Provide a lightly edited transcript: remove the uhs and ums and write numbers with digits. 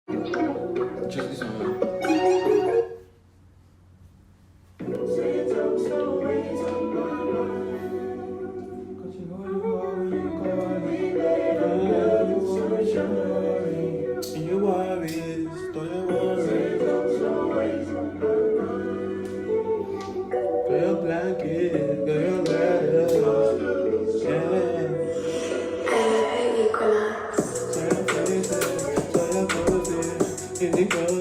Just this one. Your worries, throw your worries. Throw your blanket, throw your letters. Yeah. Throw your faces, throw your poses. Indigo.